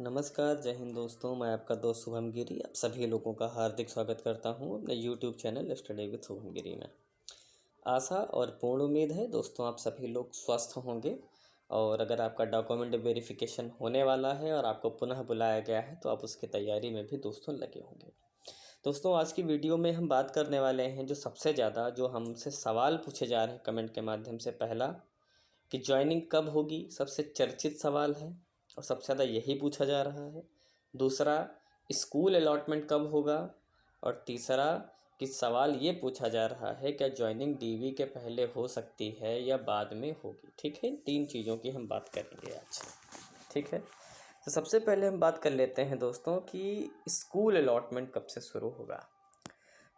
नमस्कार, जय हिंद दोस्तों। मैं आपका दोस्त शुभम गिरी आप सभी लोगों का हार्दिक स्वागत करता हूं अपने YouTube channel study with Shubham Giri में। आशा और पूर्ण उम्मीद है दोस्तों आप सभी लोग स्वस्थ होंगे। और अगर आपका डॉक्यूमेंट वेरिफिकेशन होने वाला है और आपको पुनः बुलाया गया है तो आप उसकी तैयारी में भी दोस्तों लगे होंगे। दोस्तों आज की वीडियो में हम बात करने वाले हैं जो सबसे ज़्यादा जो हमसे सवाल पूछे जा रहे हैं कमेंट के माध्यम से। पहला कि जॉइनिंग कब होगी, सबसे चर्चित सवाल है और सबसे ज़्यादा यही पूछा जा रहा है। दूसरा, स्कूल अलॉटमेंट कब होगा। और तीसरा कि सवाल ये पूछा जा रहा है क्या जॉइनिंग डीवी के पहले हो सकती है या बाद में होगी। ठीक है, तीन चीज़ों की हम बात करेंगे आज। ठीक है, तो सबसे पहले हम बात कर लेते हैं दोस्तों कि स्कूल अलॉटमेंट कब से शुरू होगा।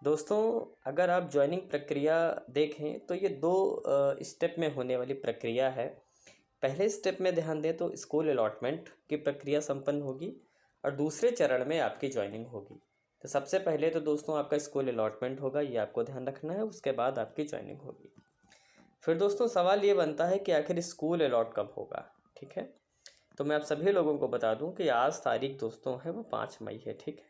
दोस्तों अगर आप जॉइनिंग प्रक्रिया देखें तो ये दो स्टेप में होने वाली प्रक्रिया है। पहले स्टेप में ध्यान दें तो स्कूल अलॉटमेंट की प्रक्रिया संपन्न होगी और दूसरे चरण में आपकी जॉइनिंग होगी। तो सबसे पहले तो दोस्तों आपका स्कूल अलॉटमेंट होगा, ये आपको ध्यान रखना है। उसके बाद आपकी जॉइनिंग होगी। फिर दोस्तों सवाल ये बनता है कि आखिर स्कूल अलॉट कब होगा। ठीक है, तो मैं आप सभी लोगों को बता दूं कि आज तारीख दोस्तों है वो 5 मई है। ठीक है,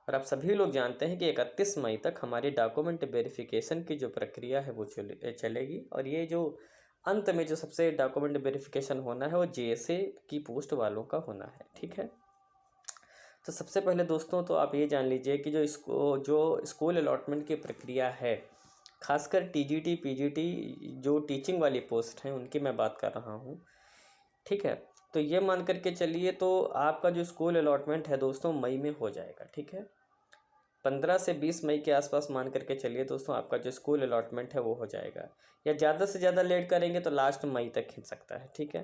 और आप सभी लोग जानते हैं कि 31 मई तक हमारी डॉक्यूमेंट वेरिफिकेशन की जो प्रक्रिया है वो चलेगी। और ये जो अंत में जो सबसे डॉक्यूमेंट वेरिफिकेशन होना है वो जेएसए की पोस्ट वालों का होना है। ठीक है, तो सबसे पहले दोस्तों तो आप ये जान लीजिए कि जो स्कूल अलॉटमेंट की प्रक्रिया है, खासकर टीजीटी पीजीटी जो टीचिंग वाली पोस्ट हैं उनकी मैं बात कर रहा हूँ। ठीक है, तो ये मान करके चलिए तो आपका जो स्कूल अलॉटमेंट है दोस्तों मई में हो जाएगा। ठीक है, 15 से 20 मई के आसपास मान करके चलिए दोस्तों आपका जो स्कूल अलॉटमेंट है वो हो जाएगा। या ज़्यादा से ज़्यादा लेट करेंगे तो लास्ट मई तक खिंच सकता है। ठीक है,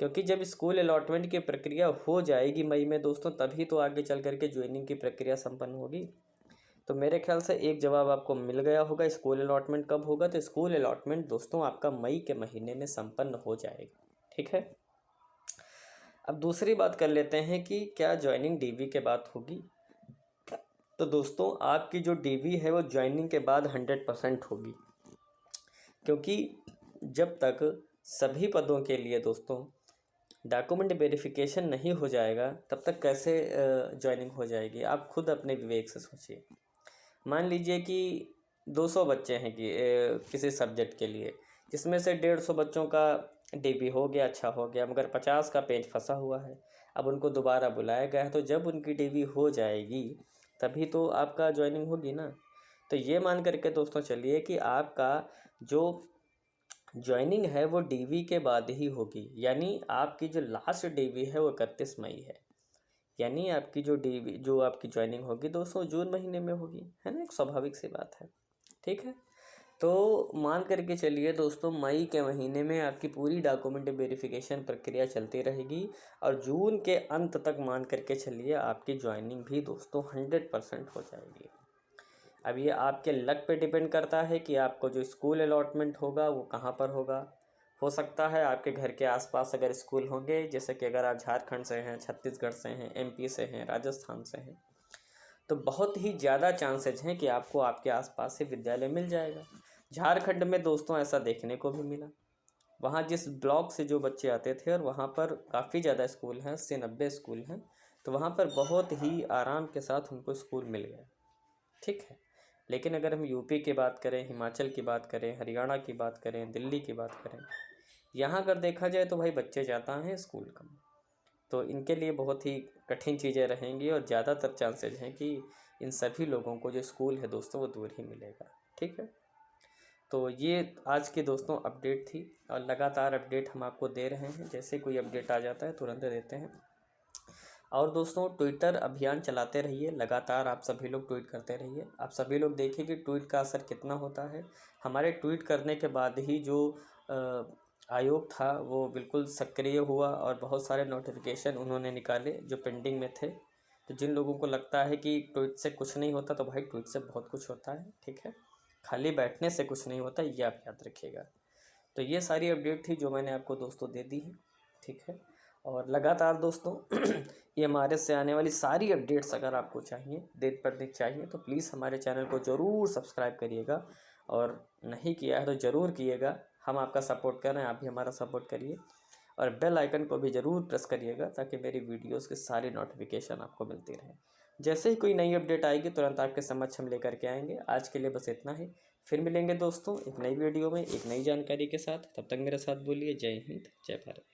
क्योंकि जब स्कूल अलॉटमेंट की प्रक्रिया हो जाएगी मई में दोस्तों तभी तो आगे चल करके ज्वाइनिंग की प्रक्रिया संपन्न होगी। तो मेरे ख्याल से एक जवाब आपको मिल गया होगा, स्कूल अलॉटमेंट कब होगा। तो स्कूल अलॉटमेंट दोस्तों आपका मई के महीने में संपन्न हो जाएगा। ठीक है, अब दूसरी बात कर लेते हैं कि क्या ज्वाइनिंग डीवी के बाद होगी। तो दोस्तों आपकी जो डीवी है वो ज्वाइनिंग के बाद 100% होगी, क्योंकि जब तक सभी पदों के लिए दोस्तों डॉक्यूमेंट वेरिफिकेशन नहीं हो जाएगा तब तक कैसे ज्वाइनिंग हो जाएगी। आप खुद अपने विवेक से सोचिए। मान लीजिए कि 200 बच्चे हैं कि किसी सब्जेक्ट के लिए, जिसमें से 150 बच्चों का डीवी हो गया, अच्छा हो गया, मगर 50 का पेज फंसा हुआ है। अब उनको दोबारा बुलाया गया है, तो जब उनकी डीवी हो जाएगी तभी तो आपका ज्वाइनिंग होगी ना। तो ये मान करके दोस्तों चलिए कि आपका जो ज्वाइनिंग है वो डीवी के बाद ही होगी। यानी आपकी जो लास्ट डीवी है वो 31 मई है। यानी आपकी जो आपकी ज्वाइनिंग होगी दोस्तों जून महीने में होगी, है ना। एक स्वाभाविक सी बात है। ठीक है, तो मान करके चलिए दोस्तों मई के महीने में आपकी पूरी डॉक्यूमेंट वेरिफिकेशन प्रक्रिया चलती रहेगी और जून के अंत तक मान करके चलिए आपकी ज्वाइनिंग भी दोस्तों 100% हो जाएगी। अब ये आपके लक पे डिपेंड करता है कि आपको जो स्कूल अलॉटमेंट होगा वो कहाँ पर होगा। हो सकता है आपके घर के आसपास अगर स्कूल होंगे, जैसे कि अगर आप झारखंड से हैं, छत्तीसगढ़ से हैं, एमपी से हैं, राजस्थान से हैं, तो बहुत ही ज़्यादा चांसेज हैं कि आपको आपके आसपास से विद्यालय मिल जाएगा। झारखंड में दोस्तों ऐसा देखने को भी मिला। वहाँ जिस ब्लॉक से जो बच्चे आते थे और वहाँ पर काफ़ी ज़्यादा स्कूल हैं, 80-90 स्कूल हैं, तो वहाँ पर बहुत ही आराम के साथ उनको स्कूल मिल गया। ठीक है, लेकिन अगर हम यूपी की बात करें, हिमाचल की बात करें, हरियाणा की बात करें, दिल्ली की बात करें, यहाँ अगर देखा जाए तो भाई बच्चे ज़्यादा हैं, स्कूल कम। तो इनके लिए बहुत ही कठिन चीज़ें रहेंगी और ज़्यादातर चांसेज हैं कि इन सभी लोगों को जो स्कूल है दोस्तों वो दूर ही मिलेगा। ठीक है, तो ये आज की दोस्तों अपडेट थी और लगातार अपडेट हम आपको दे रहे हैं। जैसे कोई अपडेट आ जाता है तुरंत देते हैं। और दोस्तों ट्विटर अभियान चलाते रहिए, लगातार आप सभी लोग ट्वीट करते रहिए। आप सभी लोग देखिए कि ट्वीट का असर कितना होता है। हमारे ट्वीट करने के बाद ही जो आयोग था वो बिल्कुल सक्रिय हुआ और बहुत सारे नोटिफिकेशन उन्होंने निकाले जो पेंडिंग में थे। तो जिन लोगों को लगता है कि ट्वीट से कुछ नहीं होता, तो भाई ट्वीट से बहुत कुछ होता है। ठीक है, खाली बैठने से कुछ नहीं होता, ये आप याद रखिएगा। तो ये सारी अपडेट थी जो मैंने आपको दोस्तों दे दी है। ठीक है, और लगातार दोस्तों ये हमारे से आने वाली सारी अपडेट्स अगर आपको चाहिए, दिन पर दिन चाहिए, तो प्लीज़ हमारे चैनल को ज़रूर सब्सक्राइब करिएगा। और नहीं किया है तो ज़रूर कीजिएगा। हम आपका सपोर्ट कर रहे हैं, आप भी हमारा सपोर्ट करिए। और बेल आइकन को भी ज़रूर प्रेस करिएगा ताकि मेरी वीडियोस के सारे नोटिफिकेशन आपको मिलती रहे। जैसे ही कोई नई अपडेट आएगी तुरंत आपके समक्ष हम लेकर के आएंगे। आज के लिए बस इतना ही। फिर मिलेंगे दोस्तों एक नई वीडियो में एक नई जानकारी के साथ। तब तक मेरे साथ बोलिए जय हिंद जय भारत।